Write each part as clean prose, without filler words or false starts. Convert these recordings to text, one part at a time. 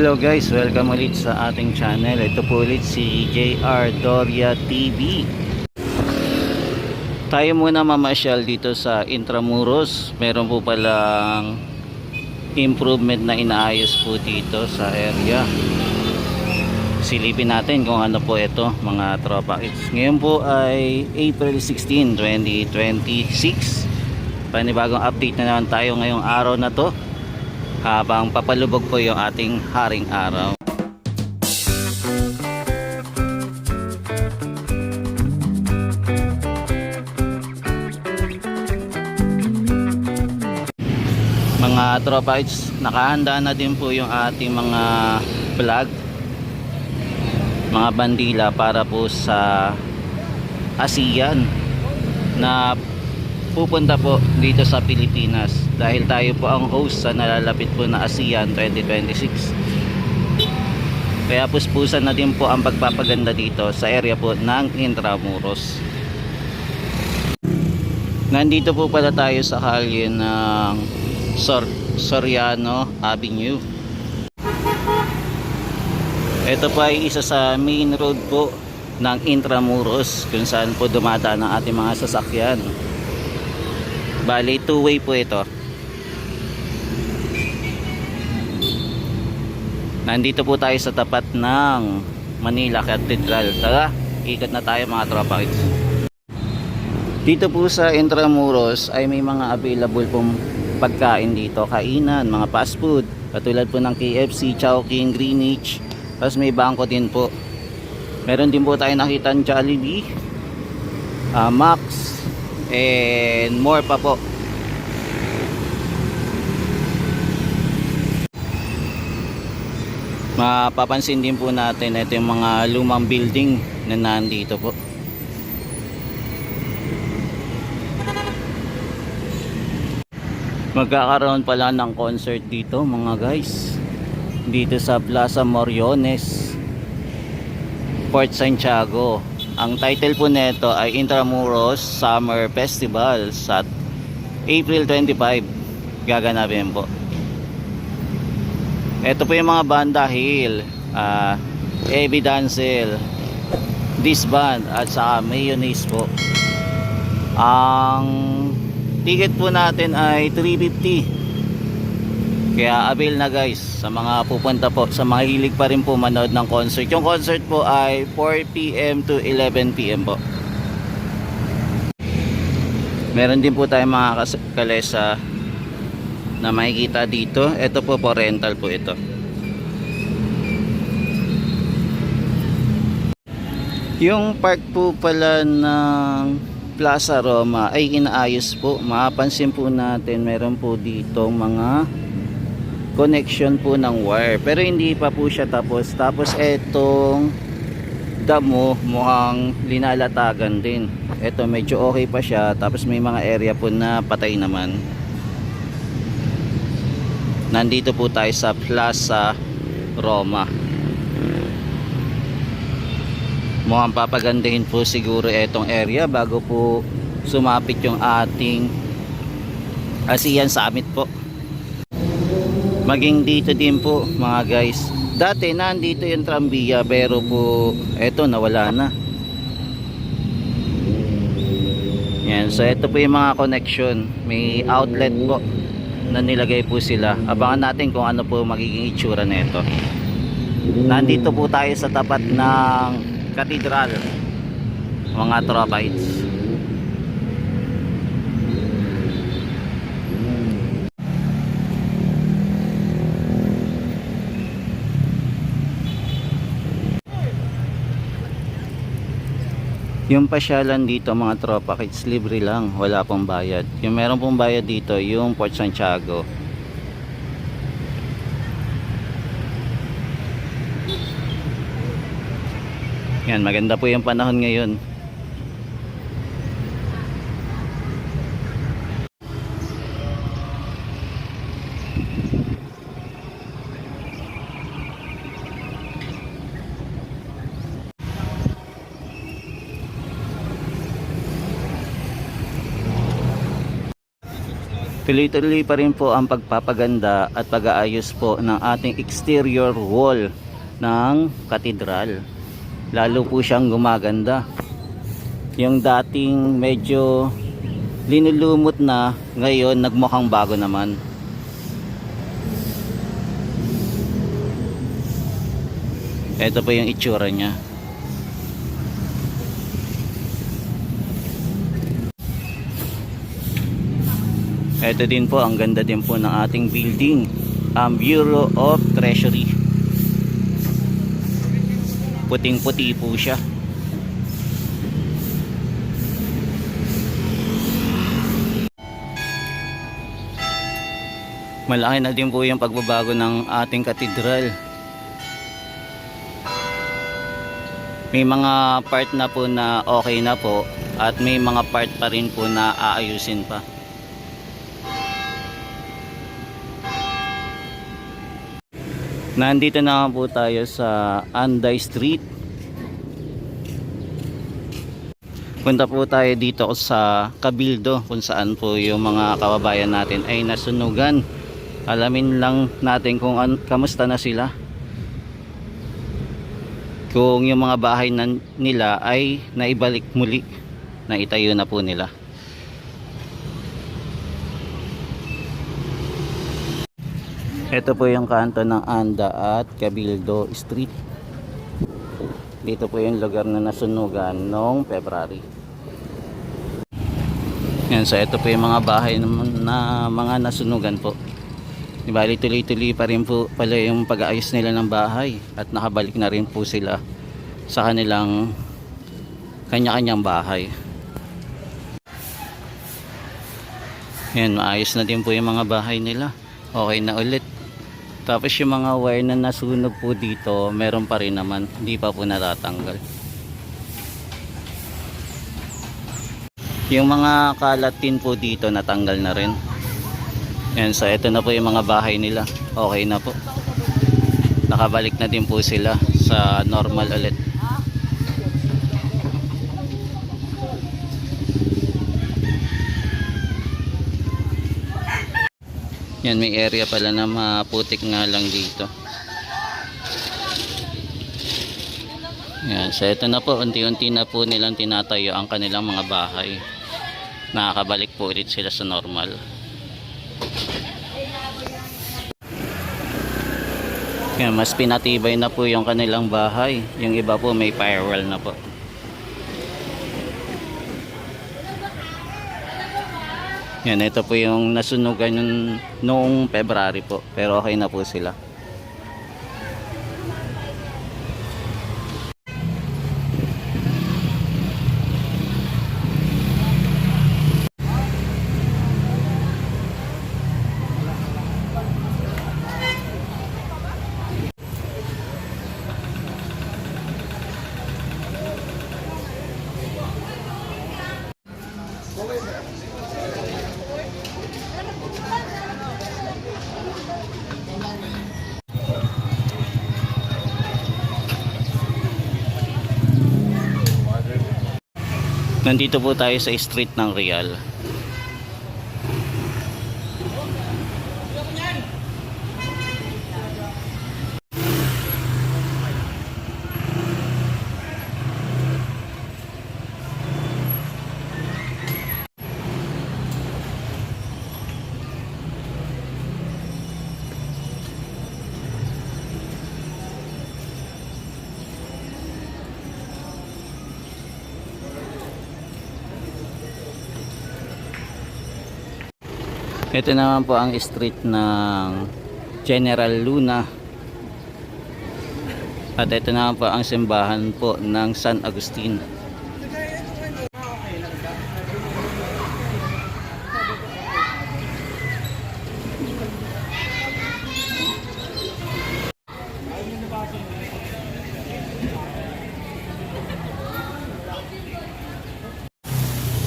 Hello guys, welcome ulit sa ating channel. Ito po ulit si JR Doria TV. Tayo muna mamasyal dito sa Intramuros. Meron po palang improvement na inaayos po dito sa area. Silipin natin kung ano po ito mga tropa. Ngayon po ay April 16, 2026. Panibagong update na naman tayo ngayong araw na to, habang papalubog po yung ating haring araw. Mga tropa, nakahanda na din po yung ating mga vlog, mga bandila para po sa ASEAN na pupunta po dito sa Pilipinas, dahil tayo po ang host sa nalalapit po na ASEAN 2026. Kaya puspusan na din po ang pagpapaganda dito sa area po ng Intramuros. Nandito po pala tayo sa kalye ng Soriano Avenue. Ito pa ay isa sa main road po ng Intramuros kung saan po dumadaan ang ating mga sasakyan. Bali, two-way po ito. Nandito po tayo sa tapat ng Manila Cathedral. Tara, ikot na tayo mga tropa. Dito po sa Intramuros ay may mga available pong pagkain dito, kainan, mga fast food, katulad po ng KFC, Chowking, Greenwich. Tapos may bangko din po. Meron din po tayo nakita ng Jollibee, Max, and more pa po. Mapapansin din po natin ito yung mga lumang building na nandito po. Magkakaroon pala ng concert dito mga guys, dito sa Plaza Moriones, Port Santiago. Ang title po nito ay Intramuros Summer Festival sa April 25 gaganapin po. Ito po yung mga banda: Hill, Heavy Dancel, Disband at saka Mayonnaise po. Ang ticket po natin ay 350. Kaya avail na guys sa mga pupunta po, sa mga hilig pa rin po manood ng concert. Yung concert po ay 4 PM to 11 PM po. Meron din po tayong mga kalesa na makikita dito. Ito po rental po ito. Yung park po pala ng Plaza Roma ay inaayos po. Mapapansin po natin meron po dito mga connection po ng wire, pero hindi pa po siya tapos. Tapos etong damo mukhang linalatagan din. Eto medyo okay pa siya, tapos may mga area po na patay naman. Nandito po tayo sa Plaza Roma. Mukhang papagandahin po siguro etong area bago po sumapit yung ating ASEAN Summit po. Maging dito din po mga guys, dati nandito yung Tramvia, pero po eto nawala na. Yan, so ito po yung mga connection, may outlet po na nilagay po sila. Abangan natin kung ano po magiging itsura nito. Nandito po tayo sa tapat ng Cathedral mga tropites. Yung pasyalan dito mga tropa kids, libre lang, wala pong bayad. Yung meron pong bayad dito yung Port Santiago. Yan, maganda po yung panahon ngayon. Tuloy-tuloy pa rin po ang pagpapaganda at pag-aayos po ng ating exterior wall ng katedral. Lalo po siyang gumaganda. Yung dating medyo linulumot na, ngayon nagmukhang bago naman. Ito po yung itsura niya. Ito din po, ang ganda din po ng ating building, ang Bureau of Treasury. Puting-puti po siya. Malaki na din po yung pagbabago ng ating katedral. May mga part na po na okay na po at may mga part pa rin po na aayusin pa. Nandito na po tayo sa Anday Street. Punta po tayo dito sa Cabildo kung saan po yung mga kababayan natin ay nasunugan. Alamin lang natin kung kamusta na sila. Kung yung mga bahay nila ay naibalik muli, na itayo na po nila. Ito po yung kanto ng Anda at Cabildo Street. Dito po yung lugar na nasunugan noong February. Yan, so ito po yung mga bahay na mga nasunugan po. Bali tuloy-tuloy pa rin po pala yung pag-aayos nila ng bahay at nakabalik na rin po sila sa kanilang kanya-kanyang bahay. Yan, maayos na din po yung mga bahay nila. Okay na ulit. Tapos yung mga wire na nasunog po dito, meron pa rin naman, hindi pa po natatanggal. Yung mga kalat din po dito natanggal na rin. Yan, so ito na po yung mga bahay nila. Okay na po. Nakabalik na din po sila sa normal ulit. Yan, may area pala na maputik nga lang dito. Yan, so ito na po, unti-unti na po nilang tinatayo ang kanilang mga bahay. Nakakabalik po ulit sila sa normal. Yan, mas pinatibay na po yung kanilang bahay. Yung iba po may firewall na po. Yan, ito po yung nasunugan noong February po. Pero okay na po sila. Nandito po tayo sa street ng Real. Ito naman po ang street ng General Luna. At ito naman po ang simbahan po ng San Agustin.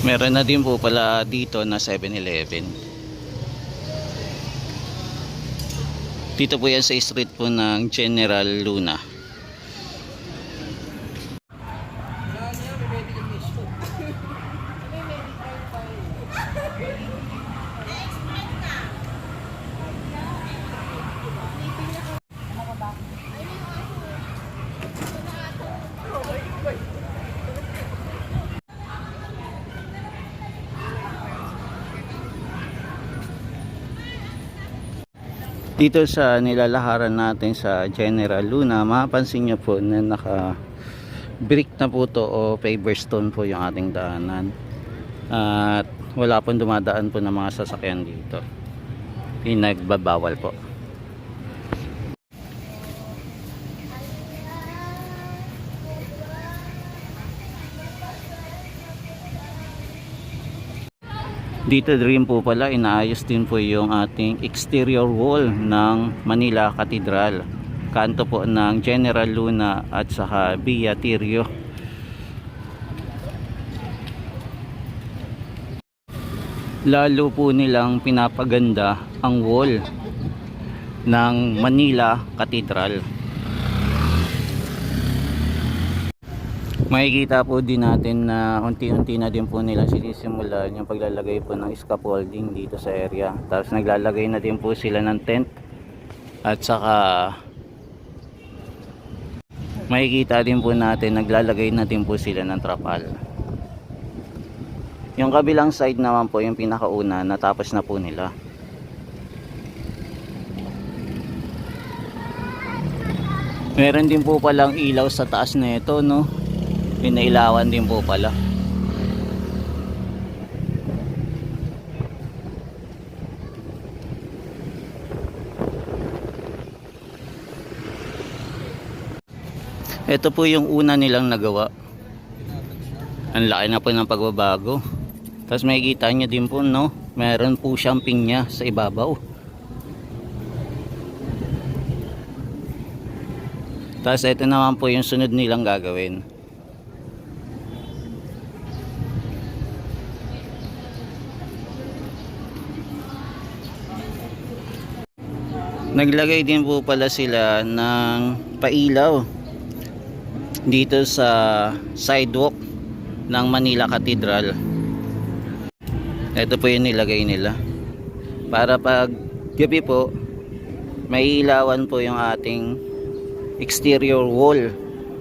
Meron na din po pala dito na 7-Eleven. Dito po yan sa street po ng General Luna. Dito sa nilalaharan natin sa General Luna, mapapansin nyo po na naka brick na po to o paver stone po yung ating daanan. At wala pong dumadaan po ng mga sasakyan dito. Pinagbabawal po. Dito rin po pala inaayos din po yung ating exterior wall ng Manila Cathedral, kanto po ng General Luna at saka Via Tirio. Lalo po nilang pinapaganda ang wall ng Manila Cathedral. Makikita po din natin na unti-unti na din po nila sinisimulan yung paglalagay po ng scaffolding dito sa area. Tapos naglalagay na din po sila ng tent. At saka makikita din po natin naglalagay na din po sila ng trapal. Yung kabilang side naman po yung pinakauna, natapos na po nila. Meron din po palang ilaw sa taas na ito, no? Pinailawan din po pala. Ito po yung una nilang nagawa. Ang laki na po ng pagbabago. Tapos makikita nyo din po, no? Meron po siyang pinya sa ibabaw. Tapos ito naman po yung sunod nilang gagawin. Naglagay din po pala sila ng pailaw dito sa sidewalk ng Manila Cathedral. Ito po yung nilagay nila para pag gabi po may ilawan po yung ating exterior wall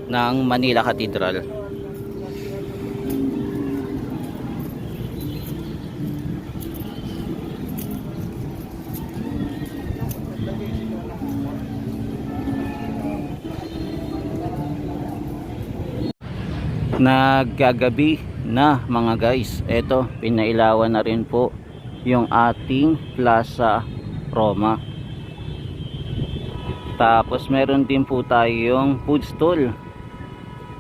ng Manila Cathedral. Naggagabi na mga guys. Eto, pinailawan na rin po yung ating Plaza Roma. Tapos meron din po tayong food stall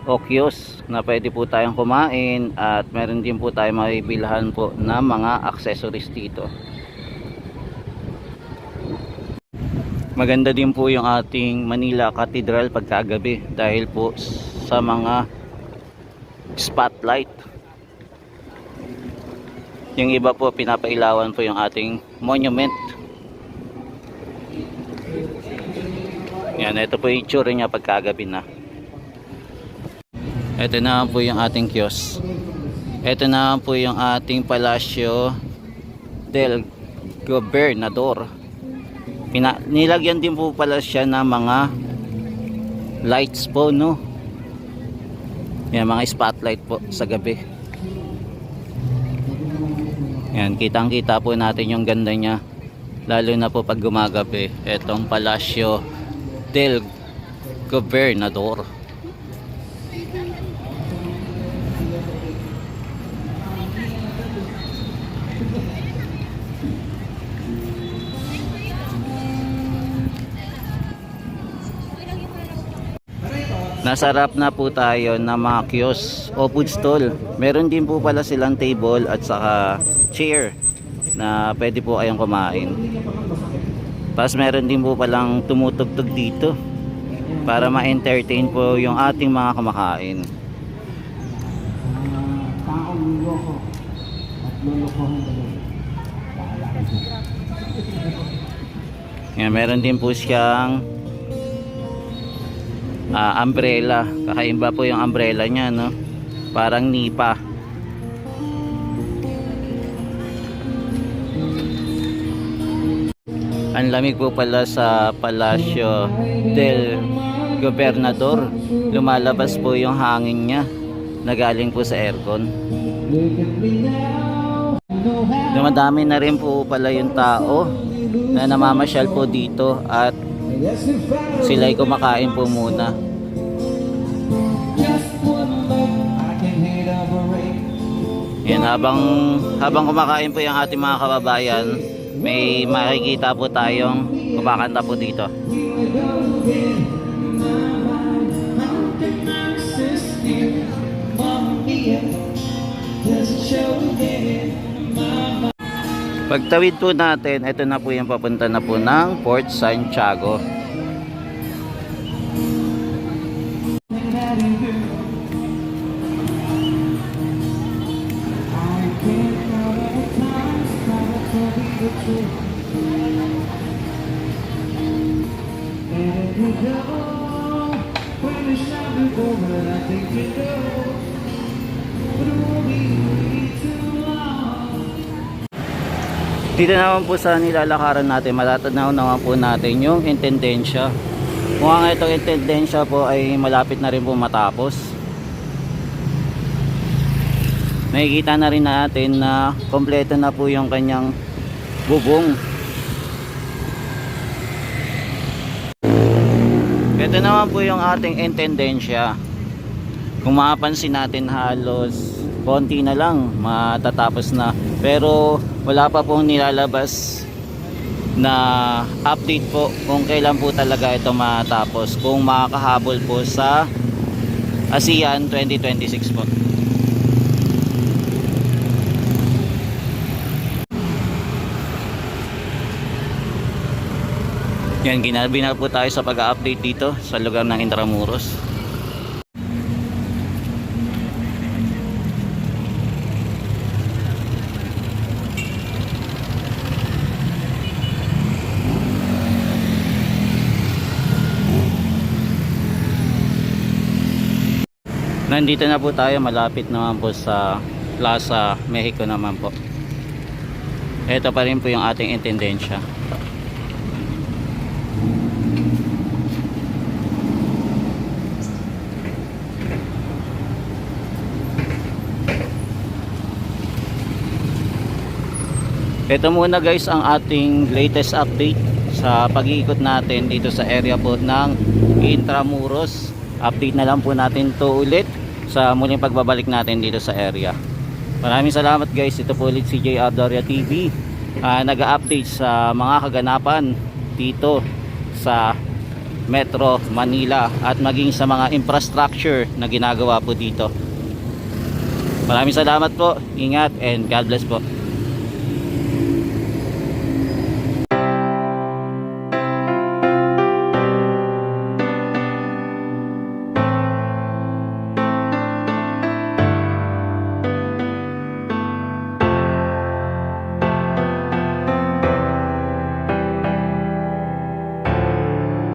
o kiosk na pwede po tayong kumain, at meron din po tayong mabibilhan po na mga accessories dito. Maganda din po yung ating Manila Cathedral pagkagabi dahil po sa mga spotlight. Yung iba po pinapailawan po yung ating monument. Yan, ito po yung itsura niya pagkagabi na. Ito na po yung ating kiosk. Ito na po yung ating Palacio del Gobernador. Nilagyan din po pala siya ng mga lights po, no? Yan, mga spotlight po sa gabi. Yan, kitang kita po natin yung ganda niya, lalo na po pag gumagabi. Etong Palacio del Gobernador. Nasarap na po tayo na mga kiosk o food stall. Meron din po pala silang table at saka chair na pwede po kayong kumain. Tapos meron din po palang tumutugtog dito para ma-entertain po yung ating mga kumakain. Yan, meron din po siyang umbrella. Kakaiba po yung umbrella niya, no? Parang nipa. Ang lamig po pala sa Palacio del Gobernador. Lumalabas po yung hangin niya na galing po sa aircon. Dumadami na rin po pala yung tao na namamasyal po dito at sila'y kumakain po muna. Yan, habang kumakain po yung ating mga kababayan, may makikita po tayong kumakanta po dito. Pagtawid po natin, ito na po yung papunta na po ng Port Santiago. Dito naman po sa nilalakaran natin, matatanaw naman po natin yung intendensya. Mukhang itong intendensya po ay malapit na rin po matapos. Makikita na rin natin na kompleto na po yung kanyang bubong. Ito naman po yung ating intendensya. Kung mapapansin natin, halos konti na lang matatapos na, pero wala pa pong nilalabas na update po kung kailan po talaga ito matapos, kung makakahabol po sa ASEAN 2026 po. Yan, ginabi na po tayo sa pag-update dito sa lugar ng Intramuros. Nandito na po tayo, malapit naman po sa Plaza Mexico naman po. Ito pa rin po yung ating intendensya. Ito muna guys ang ating latest update sa pag-iikot natin dito sa area po ng Intramuros. Update na lang po natin to ulit sa muling pagbabalik natin dito sa area. Maraming salamat guys. Ito po ulit si JR Doria TV, nag-update sa mga kaganapan dito sa Metro Manila at maging sa mga infrastructure na ginagawa po dito. Maraming salamat po. Ingat and God bless po.